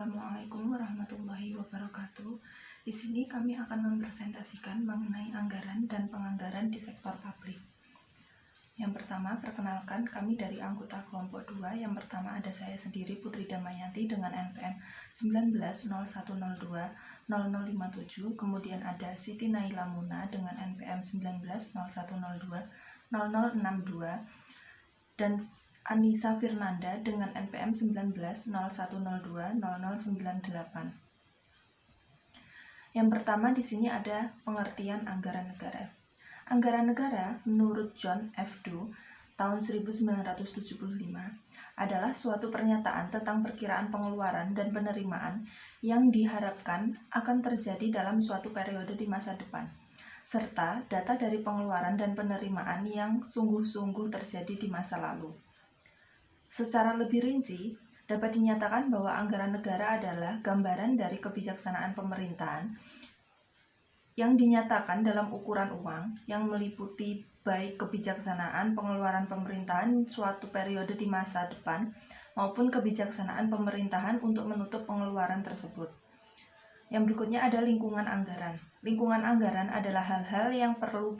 Assalamualaikum warahmatullahi wabarakatuh. Di sini kami akan mempresentasikan mengenai anggaran dan penganggaran di sektor publik. Yang pertama, perkenalkan kami dari anggota kelompok 2. Yang pertama ada saya sendiri Putri Damayanti dengan NPM 1901020057. Kemudian ada Siti Naila Muna dengan NPM 1901020062 dan Anissa Firnanda dengan NPM 1901020098. Yang pertama di sini ada pengertian anggaran negara. Anggaran negara menurut John F. Doe tahun 1975 adalah suatu pernyataan tentang perkiraan pengeluaran dan penerimaan yang diharapkan akan terjadi dalam suatu periode di masa depan, serta data dari pengeluaran dan penerimaan yang sungguh-sungguh terjadi di masa lalu. Secara lebih rinci, dapat dinyatakan bahwa anggaran negara adalah gambaran dari kebijaksanaan pemerintahan yang dinyatakan dalam ukuran uang yang meliputi baik kebijaksanaan pengeluaran pemerintahan suatu periode di masa depan maupun kebijaksanaan pemerintahan untuk menutup pengeluaran tersebut. Yang berikutnya ada lingkungan anggaran. Lingkungan anggaran adalah hal-hal yang perlu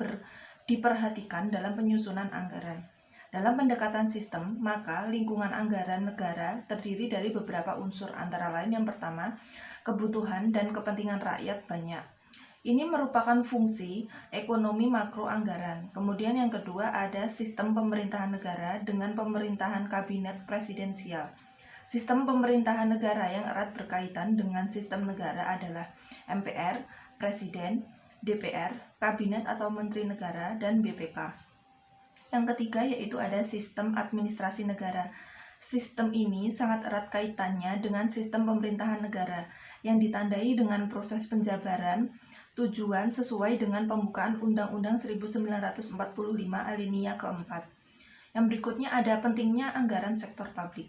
diperhatikan dalam penyusunan anggaran. Dalam pendekatan sistem, maka lingkungan anggaran negara terdiri dari beberapa unsur, antara lain yang pertama, kebutuhan dan kepentingan rakyat banyak. Ini merupakan fungsi ekonomi makro anggaran. Kemudian yang kedua ada sistem pemerintahan negara dengan pemerintahan kabinet presidensial. Sistem pemerintahan negara yang erat berkaitan dengan sistem negara adalah MPR, Presiden, DPR, Kabinet atau Menteri Negara, dan BPK. Yang ketiga yaitu ada sistem administrasi negara. Sistem ini sangat erat kaitannya dengan sistem pemerintahan negara yang ditandai dengan proses penjabaran tujuan sesuai dengan pembukaan Undang-Undang 1945 alinea keempat. Yang berikutnya ada pentingnya anggaran sektor publik.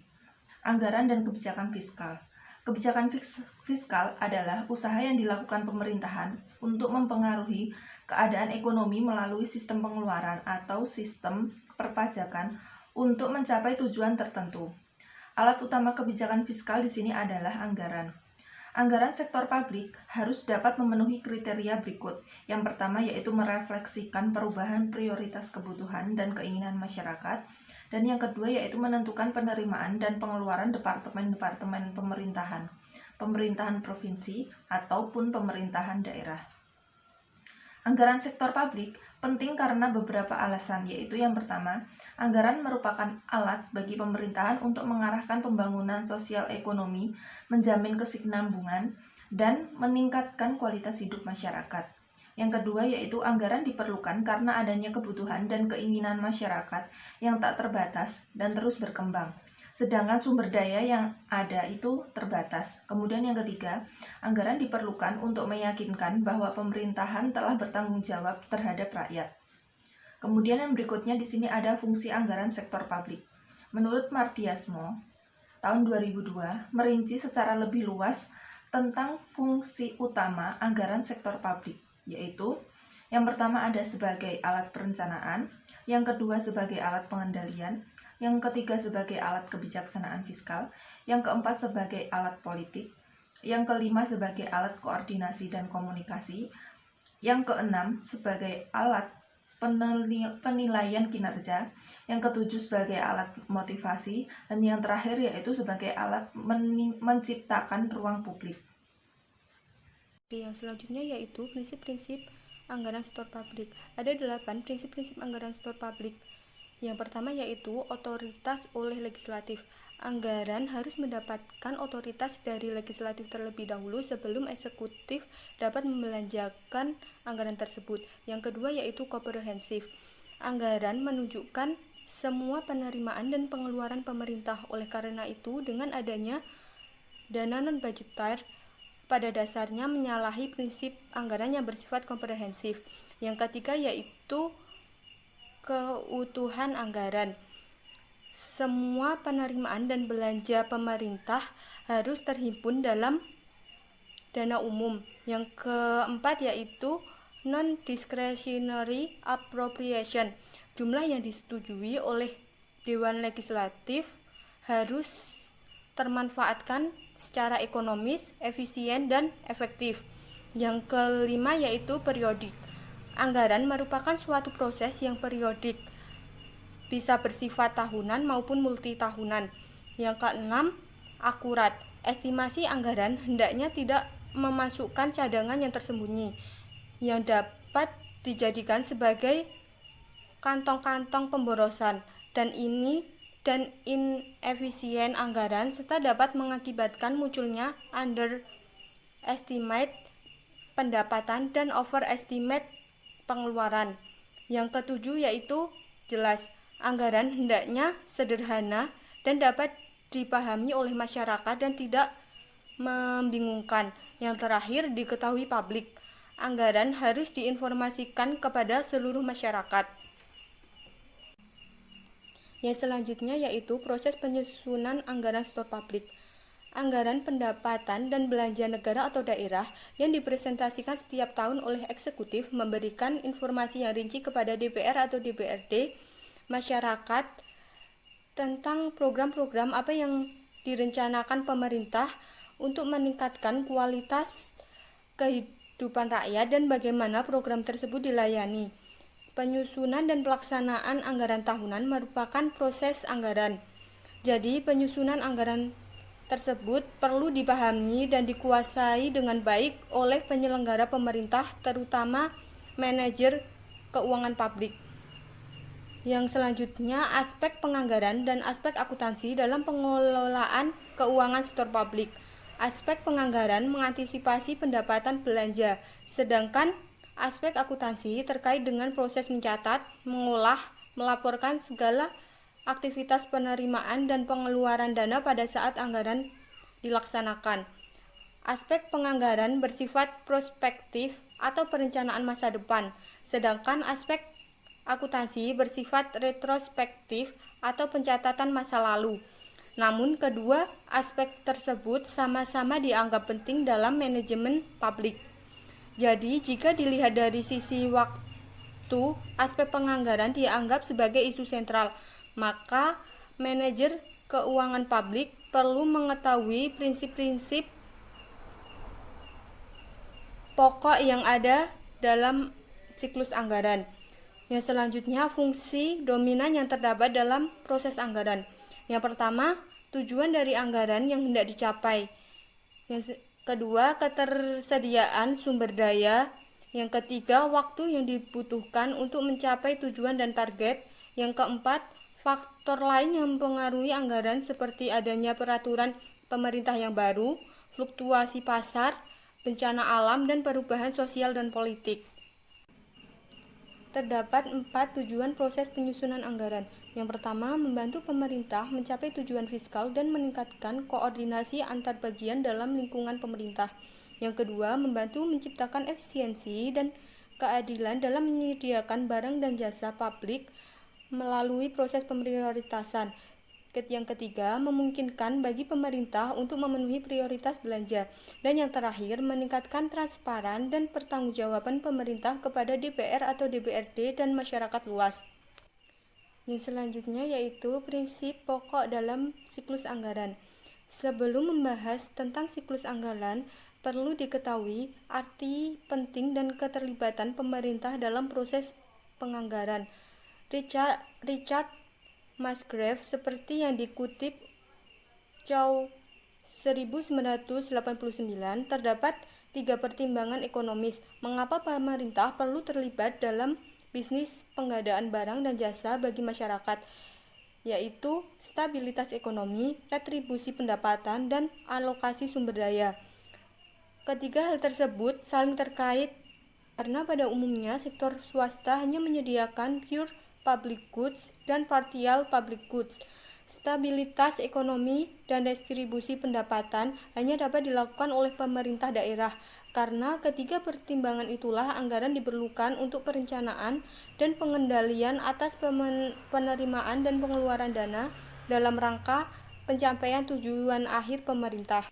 Anggaran dan kebijakan fiskal. Kebijakan fiskal adalah usaha yang dilakukan pemerintahan untuk mempengaruhi keadaan ekonomi melalui sistem pengeluaran atau sistem perpajakan untuk mencapai tujuan tertentu. Alat utama kebijakan fiskal di sini adalah anggaran. Anggaran sektor publik harus dapat memenuhi kriteria berikut. Yang pertama yaitu merefleksikan perubahan prioritas kebutuhan dan keinginan masyarakat. Dan yang kedua yaitu menentukan penerimaan dan pengeluaran departemen-departemen pemerintahan, pemerintahan provinsi, ataupun pemerintahan daerah. Anggaran sektor publik penting karena beberapa alasan, yaitu yang pertama, anggaran merupakan alat bagi pemerintahan untuk mengarahkan pembangunan sosial ekonomi, menjamin kesinambungan, dan meningkatkan kualitas hidup masyarakat. Yang kedua yaitu anggaran diperlukan karena adanya kebutuhan dan keinginan masyarakat yang tak terbatas dan terus berkembang. Sedangkan sumber daya yang ada itu terbatas. Kemudian yang ketiga, anggaran diperlukan untuk meyakinkan bahwa pemerintahan telah bertanggung jawab terhadap rakyat. Kemudian yang berikutnya di sini ada fungsi anggaran sektor publik. Menurut Mardiasmo, tahun 2002 merinci secara lebih luas tentang fungsi utama anggaran sektor publik, yaitu yang pertama ada sebagai alat perencanaan, yang kedua sebagai alat pengendalian, yang ketiga sebagai alat kebijaksanaan fiskal, yang keempat sebagai alat politik, yang kelima sebagai alat koordinasi dan komunikasi, yang keenam sebagai alat penilaian kinerja, yang ketujuh sebagai alat motivasi, dan yang terakhir yaitu sebagai alat menciptakan ruang publik. Yang selanjutnya yaitu prinsip-prinsip anggaran sektor publik. Ada 8 prinsip-prinsip anggaran sektor publik. Yang pertama yaitu otoritas oleh legislatif. Anggaran harus mendapatkan otoritas dari legislatif terlebih dahulu sebelum eksekutif dapat membelanjakan anggaran tersebut. Yang kedua yaitu komprehensif. Anggaran menunjukkan semua penerimaan dan pengeluaran pemerintah. Oleh karena itu, dengan adanya dana non-budgeter pada dasarnya menyalahi prinsip anggaran yang bersifat komprehensif. Yang ketiga yaitu keutuhan anggaran. Semua penerimaan dan belanja pemerintah harus terhimpun dalam dana umum. Yang keempat yaitu non-discretionary appropriation. Jumlah yang disetujui oleh Dewan Legislatif harus termanfaatkan secara ekonomis, efisien, dan efektif. Yang kelima yaitu periodik. Anggaran merupakan suatu proses yang periodik, bisa bersifat tahunan maupun multitahunan. Yang keenam, akurat. Estimasi anggaran hendaknya tidak memasukkan cadangan yang tersembunyi, yang dapat dijadikan sebagai kantong-kantong pemborosan, dan inefisien anggaran serta dapat mengakibatkan munculnya underestimate pendapatan dan overestimate pengeluaran. Yang ketujuh yaitu jelas. Anggaran hendaknya sederhana dan dapat dipahami oleh masyarakat dan tidak membingungkan. Yang terakhir, diketahui publik. Anggaran harus diinformasikan kepada seluruh masyarakat. Yang selanjutnya yaitu proses penyusunan anggaran sektor publik. Anggaran pendapatan dan belanja negara atau daerah yang dipresentasikan setiap tahun oleh eksekutif memberikan informasi yang rinci kepada DPR atau DPRD, masyarakat, tentang program-program apa yang direncanakan pemerintah untuk meningkatkan kualitas kehidupan rakyat dan bagaimana program tersebut dilayani. Penyusunan dan pelaksanaan anggaran tahunan merupakan proses anggaran. Jadi, penyusunan anggaran tersebut perlu dipahami dan dikuasai dengan baik oleh penyelenggara pemerintah, terutama manajer keuangan publik. Yang selanjutnya, aspek penganggaran dan aspek akuntansi dalam pengelolaan keuangan sektor publik. Aspek penganggaran mengantisipasi pendapatan belanja, sedangkan aspek akuntansi terkait dengan proses mencatat, mengolah, melaporkan segala aktivitas penerimaan dan pengeluaran dana pada saat anggaran dilaksanakan. Aspek penganggaran bersifat prospektif atau perencanaan masa depan, sedangkan aspek akuntansi bersifat retrospektif atau pencatatan masa lalu. Namun kedua aspek tersebut sama-sama dianggap penting dalam manajemen publik. Jadi jika dilihat dari sisi waktu, aspek penganggaran dianggap sebagai isu sentral, maka manajer keuangan publik perlu mengetahui prinsip-prinsip pokok yang ada dalam siklus anggaran. Yang selanjutnya, fungsi dominan yang terdapat dalam proses anggaran. Yang pertama, tujuan dari anggaran yang hendak dicapai. Yang kedua, ketersediaan sumber daya. Yang ketiga, waktu yang dibutuhkan untuk mencapai tujuan dan target. Yang keempat, faktor lain yang mempengaruhi anggaran seperti adanya peraturan pemerintah yang baru, fluktuasi pasar, bencana alam, dan perubahan sosial dan politik. Terdapat 4 tujuan proses penyusunan anggaran. Yang pertama, membantu pemerintah mencapai tujuan fiskal dan meningkatkan koordinasi antar bagian dalam lingkungan pemerintah. Yang kedua, membantu menciptakan efisiensi dan keadilan dalam menyediakan barang dan jasa publik melalui proses pemprioritasan. Yang ketiga, memungkinkan bagi pemerintah untuk memenuhi prioritas belanja. Dan yang terakhir, meningkatkan transparan dan pertanggungjawaban pemerintah kepada DPR atau DPRD dan masyarakat luas. Yang selanjutnya yaitu prinsip pokok dalam siklus anggaran. Sebelum membahas tentang siklus anggaran, perlu diketahui arti penting dan keterlibatan pemerintah dalam proses penganggaran. Richard Musgrave seperti yang dikutip Chow 1989, terdapat 3 pertimbangan ekonomis mengapa pemerintah perlu terlibat dalam bisnis pengadaan barang dan jasa bagi masyarakat, yaitu stabilitas ekonomi, retribusi pendapatan, dan alokasi sumber daya. Ketiga hal tersebut saling terkait karena pada umumnya sektor swasta hanya menyediakan pure public goods dan partial public goods. Stabilitas ekonomi dan distribusi pendapatan hanya dapat dilakukan oleh pemerintah daerah. Karena ketiga pertimbangan itulah anggaran diperlukan untuk perencanaan dan pengendalian atas penerimaan dan pengeluaran dana dalam rangka pencapaian tujuan akhir pemerintah.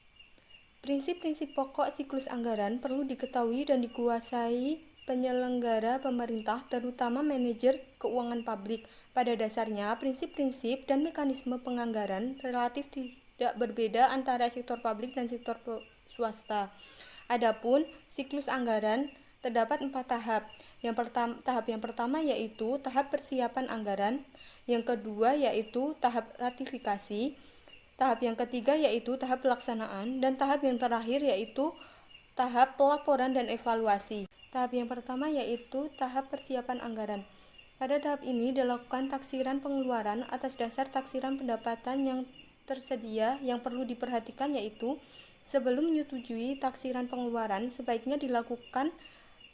Prinsip-prinsip pokok siklus anggaran perlu diketahui dan dikuasai penyelenggara pemerintah, terutama manajer keuangan publik. Pada dasarnya, prinsip-prinsip dan mekanisme penganggaran relatif tidak berbeda antara sektor publik dan sektor swasta. Adapun siklus anggaran terdapat 4 tahap. Tahap yang pertama yaitu tahap persiapan anggaran, yang kedua yaitu tahap ratifikasi, tahap yang ketiga yaitu tahap pelaksanaan, dan tahap yang terakhir yaitu tahap pelaporan dan evaluasi. Tahap yang pertama yaitu tahap persiapan anggaran. Pada tahap ini dilakukan taksiran pengeluaran atas dasar taksiran pendapatan yang tersedia. Yang perlu diperhatikan yaitu sebelum menyetujui taksiran pengeluaran, sebaiknya dilakukan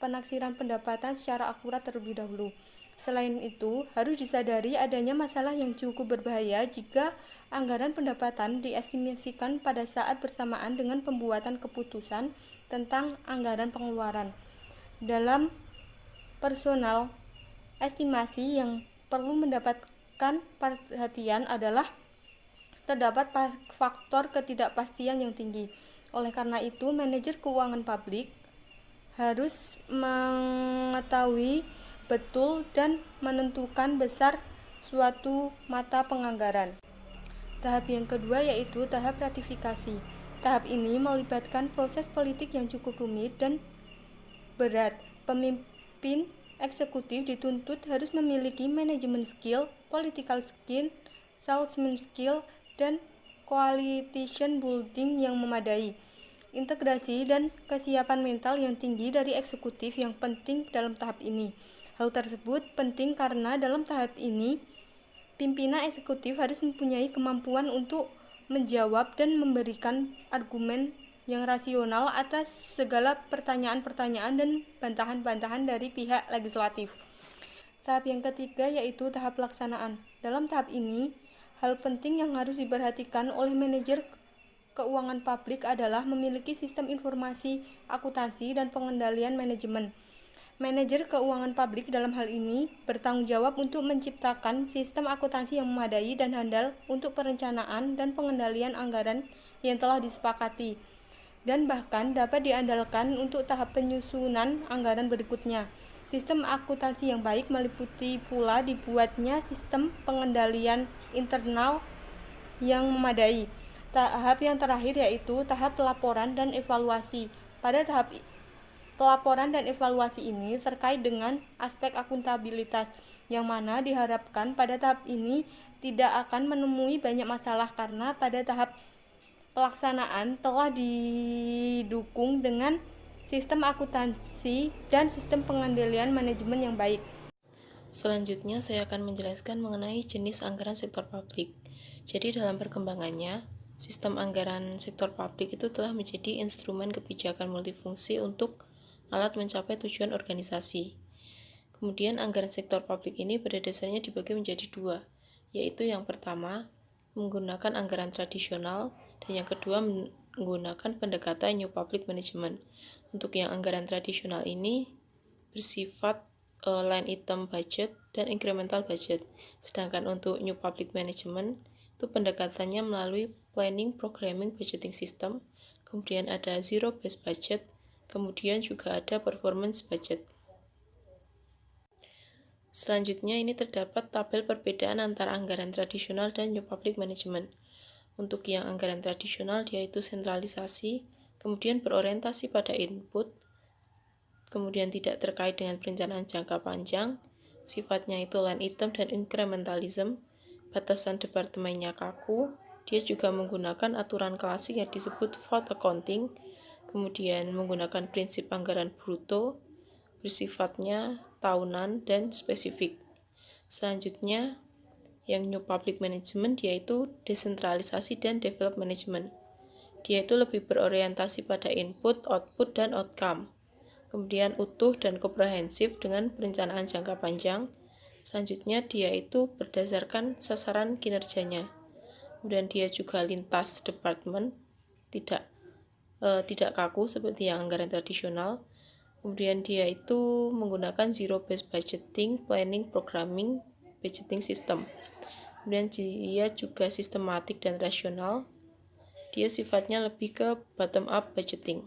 penaksiran pendapatan secara akurat terlebih dahulu. Selain itu, harus disadari adanya masalah yang cukup berbahaya jika anggaran pendapatan diestimasikan pada saat bersamaan dengan pembuatan keputusan tentang anggaran pengeluaran. Dalam personal estimasi yang perlu mendapatkan perhatian adalah terdapat faktor ketidakpastian yang tinggi. Oleh karena itu, manajer keuangan publik harus mengetahui betul dan menentukan besar suatu mata penganggaran. Tahap yang kedua yaitu tahap ratifikasi. Tahap ini melibatkan proses politik yang cukup rumit dan berat. Pemimpin eksekutif dituntut harus memiliki manajemen skill, political skill, salesman skill, dan coalition building yang memadai. Integrasi dan kesiapan mental yang tinggi dari eksekutif yang penting dalam tahap ini. Hal tersebut penting karena dalam tahap ini, pimpinan eksekutif harus mempunyai kemampuan untuk menjawab dan memberikan argumen yang rasional atas segala pertanyaan-pertanyaan dan bantahan-bantahan dari pihak legislatif. Tahap yang ketiga yaitu tahap pelaksanaan. Dalam tahap ini, hal penting yang harus diperhatikan oleh manajer keuangan publik adalah memiliki sistem informasi, akuntansi, dan pengendalian manajemen. Manajer keuangan publik dalam hal ini bertanggung jawab untuk menciptakan sistem akuntansi yang memadai dan handal untuk perencanaan dan pengendalian anggaran yang telah disepakati, dan bahkan dapat diandalkan untuk tahap penyusunan anggaran berikutnya. Sistem akuntansi yang baik meliputi pula dibuatnya sistem pengendalian internal yang memadai. Tahap yang terakhir yaitu tahap pelaporan dan evaluasi. Pada tahap pelaporan dan evaluasi ini terkait dengan aspek akuntabilitas, yang mana diharapkan pada tahap ini tidak akan menemui banyak masalah karena pada tahap pelaksanaan telah didukung dengan sistem akuntansi dan sistem pengendalian manajemen yang baik. Selanjutnya saya akan menjelaskan mengenai jenis anggaran sektor publik. Jadi dalam perkembangannya, sistem anggaran sektor publik itu telah menjadi instrumen kebijakan multifungsi untuk alat mencapai tujuan organisasi. Kemudian anggaran sektor publik ini pada dasarnya dibagi menjadi dua, yaitu yang pertama menggunakan anggaran tradisional dan yang kedua menggunakan pendekatan New Public Management. Untuk yang anggaran tradisional ini bersifat line item budget dan incremental budget. Sedangkan untuk New Public Management itu pendekatannya melalui planning, programming, budgeting system, kemudian ada zero based budget, kemudian juga ada performance budget. Selanjutnya ini terdapat tabel perbedaan antara anggaran tradisional dan New Public Management. Untuk yang anggaran tradisional dia itu sentralisasi, kemudian berorientasi pada input, kemudian tidak terkait dengan perencanaan jangka panjang, sifatnya itu line item dan incrementalism, batasan departemennya kaku, dia juga menggunakan aturan klasik yang disebut Vault accounting, kemudian menggunakan prinsip anggaran bruto, bersifatnya tahunan dan spesifik. Selanjutnya, yang New Public Management yaitu desentralisasi dan develop management. Dia itu lebih berorientasi pada input, output, dan outcome. Kemudian utuh dan komprehensif dengan perencanaan jangka panjang. Selanjutnya dia itu berdasarkan sasaran kinerjanya. Kemudian dia juga lintas departemen, tidak kaku seperti yang anggaran tradisional. Kemudian dia itu menggunakan zero based budgeting, planning, programming, budgeting system. Kemudian dia juga sistematik dan rasional. Dia sifatnya lebih ke bottom up budgeting.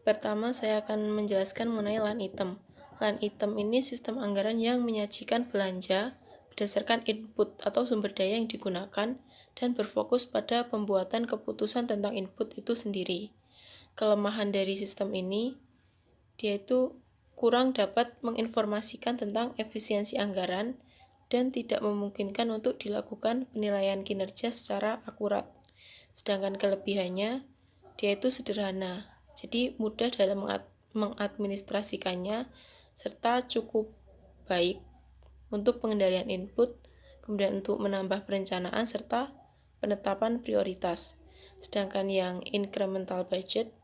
Pertama saya akan menjelaskan mengenai line item. Line item ini sistem anggaran yang menyajikan belanja berdasarkan input atau sumber daya yang digunakan dan berfokus pada pembuatan keputusan tentang input itu sendiri. Kelemahan dari sistem ini, dia itu kurang dapat menginformasikan tentang efisiensi anggaran dan tidak memungkinkan untuk dilakukan penilaian kinerja secara akurat. Sedangkan kelebihannya, dia itu sederhana, jadi mudah dalam mengadministrasikannya, serta cukup baik untuk pengendalian input, kemudian untuk menambah perencanaan, serta penetapan prioritas. Sedangkan yang incremental budget,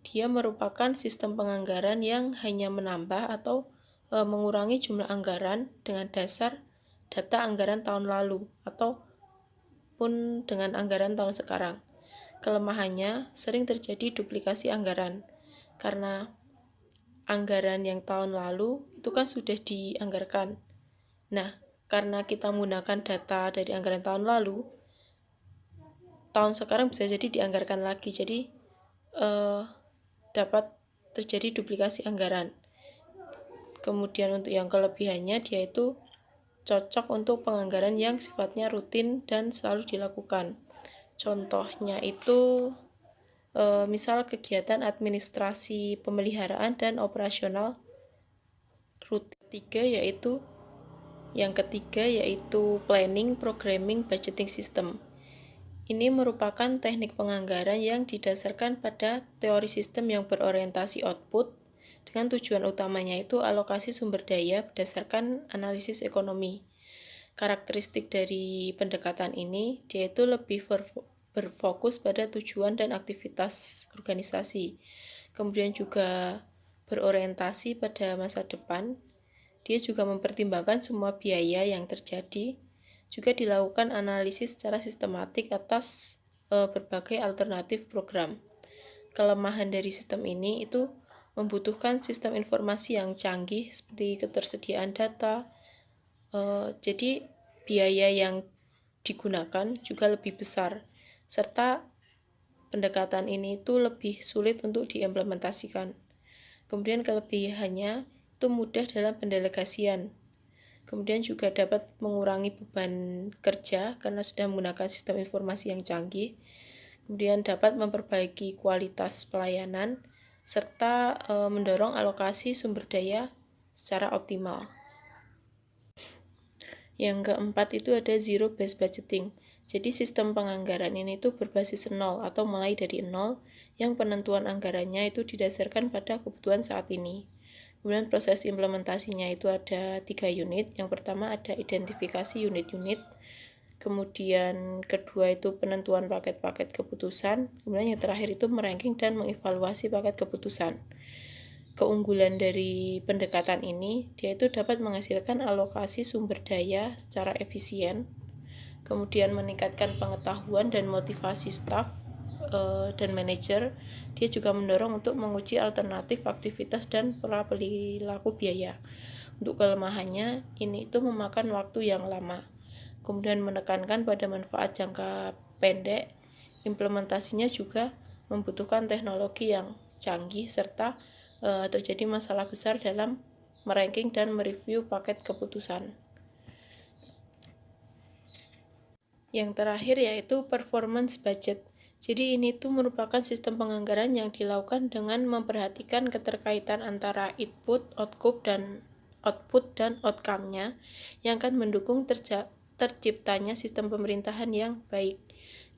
dia merupakan sistem penganggaran yang hanya menambah atau mengurangi jumlah anggaran dengan dasar data anggaran tahun lalu ataupun dengan anggaran tahun sekarang. Kelemahannya sering terjadi duplikasi anggaran, karena anggaran yang tahun lalu itu kan sudah dianggarkan. Nah, karena kita menggunakan data dari anggaran tahun lalu, tahun sekarang bisa jadi dianggarkan lagi, jadi dapat terjadi duplikasi anggaran. Kemudian untuk yang kelebihannya, dia itu cocok untuk penganggaran yang sifatnya rutin dan selalu dilakukan. Contohnya itu misal kegiatan administrasi pemeliharaan dan operasional rutin. Yang ketiga yaitu planning, programming, budgeting system. Ini merupakan teknik penganggaran yang didasarkan pada teori sistem yang berorientasi output, dengan tujuan utamanya itu alokasi sumber daya berdasarkan analisis ekonomi. Karakteristik dari pendekatan ini, dia itu lebih berfokus pada tujuan dan aktivitas organisasi. Kemudian juga berorientasi pada masa depan. Dia juga mempertimbangkan semua biaya yang terjadi. Juga dilakukan analisis secara sistematik atas berbagai alternatif program. Kelemahan dari sistem ini itu membutuhkan sistem informasi yang canggih seperti ketersediaan data. Jadi biaya yang digunakan juga lebih besar, serta pendekatan ini itu lebih sulit untuk diimplementasikan. Kemudian kelebihannya itu mudah dalam pendelegasian. Kemudian juga dapat mengurangi beban kerja karena sudah menggunakan sistem informasi yang canggih. Kemudian dapat memperbaiki kualitas pelayanan serta mendorong alokasi sumber daya secara optimal. Yang keempat itu ada zero based budgeting. Jadi sistem penganggaran ini itu berbasis nol atau mulai dari nol, yang penentuan anggarannya itu didasarkan pada kebutuhan saat ini. Kemudian proses implementasinya itu ada 3 unit. Yang pertama ada identifikasi unit-unit, kemudian kedua itu penentuan paket-paket keputusan, kemudian yang terakhir itu meranking dan mengevaluasi paket keputusan. Keunggulan dari pendekatan ini, dia itu dapat menghasilkan alokasi sumber daya secara efisien, kemudian meningkatkan pengetahuan dan motivasi staf dan manajer. Dia juga mendorong untuk menguji alternatif aktivitas dan pola perilaku biaya. Untuk kelemahannya, ini itu memakan waktu yang lama, kemudian menekankan pada manfaat jangka pendek. Implementasinya juga membutuhkan teknologi yang canggih, serta terjadi masalah besar dalam meranking dan mereview paket keputusan. Yang terakhir yaitu performance budget. Jadi ini tuh merupakan sistem penganggaran yang dilakukan dengan memperhatikan keterkaitan antara output dan outcome-nya, yang akan mendukung terciptanya sistem pemerintahan yang baik.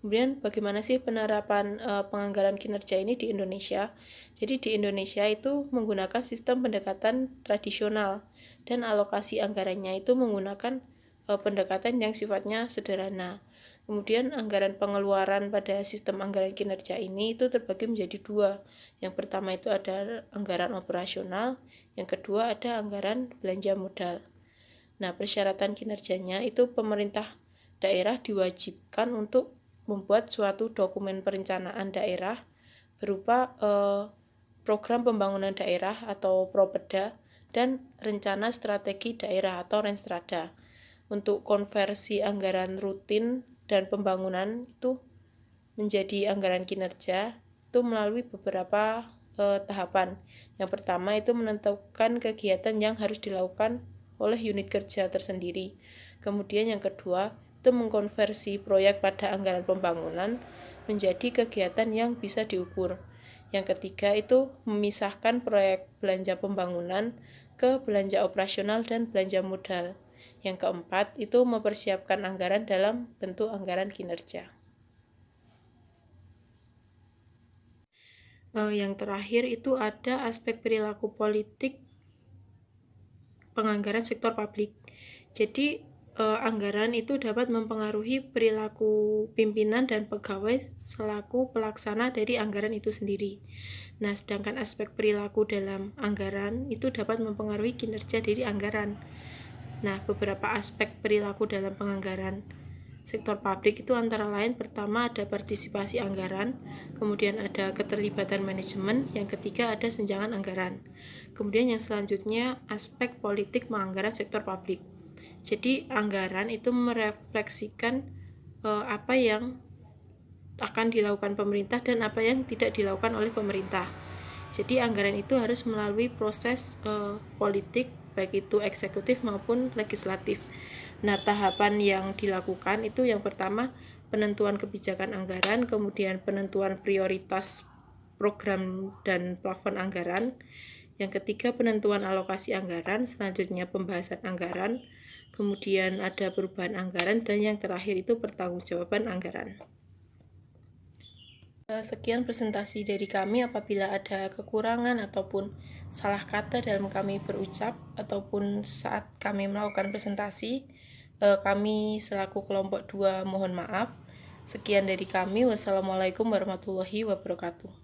Kemudian bagaimana sih penerapan penganggaran kinerja ini di Indonesia? Jadi di Indonesia itu menggunakan sistem pendekatan tradisional, dan alokasi anggarannya itu menggunakan pendekatan yang sifatnya sederhana. Kemudian anggaran pengeluaran pada sistem anggaran kinerja ini itu terbagi menjadi 2. Yang pertama itu ada anggaran operasional, yang kedua ada anggaran belanja modal. Nah, persyaratan kinerjanya itu pemerintah daerah diwajibkan untuk membuat suatu dokumen perencanaan daerah berupa program pembangunan daerah atau Propeda dan rencana strategi daerah atau Renstrada. Untuk konversi anggaran rutin dan pembangunan itu menjadi anggaran kinerja itu melalui beberapa tahapan. Yang pertama itu menentukan kegiatan yang harus dilakukan oleh unit kerja tersendiri. Kemudian yang kedua itu mengkonversi proyek pada anggaran pembangunan menjadi kegiatan yang bisa diukur. Yang ketiga itu memisahkan proyek belanja pembangunan ke belanja operasional dan belanja modal. Yang keempat itu mempersiapkan anggaran dalam bentuk anggaran kinerja. Yang terakhir itu ada aspek perilaku politik penganggaran sektor publik. Jadi anggaran itu dapat mempengaruhi perilaku pimpinan dan pegawai selaku pelaksana dari anggaran itu sendiri. Nah, sedangkan aspek perilaku dalam anggaran itu dapat mempengaruhi kinerja dari anggaran. Nah, beberapa aspek perilaku dalam penganggaran sektor publik itu antara lain pertama ada partisipasi anggaran, kemudian ada keterlibatan manajemen, yang ketiga ada senjangan anggaran. Kemudian yang selanjutnya aspek politik penganggaran sektor publik. Jadi anggaran itu merefleksikan apa yang akan dilakukan pemerintah dan apa yang tidak dilakukan oleh pemerintah. Jadi anggaran itu harus melalui proses politik, baik itu eksekutif maupun legislatif. Nah, tahapan yang dilakukan itu yang pertama penentuan kebijakan anggaran, kemudian penentuan prioritas program dan plafon anggaran, yang ketiga penentuan alokasi anggaran, selanjutnya pembahasan anggaran, kemudian ada perubahan anggaran, dan yang terakhir itu pertanggungjawaban anggaran. Sekian presentasi dari kami. Apabila ada kekurangan ataupun salah kata dalam kami berucap ataupun saat kami melakukan presentasi, kami selaku kelompok 2 mohon maaf. Sekian dari kami. Wassalamualaikum warahmatullahi wabarakatuh.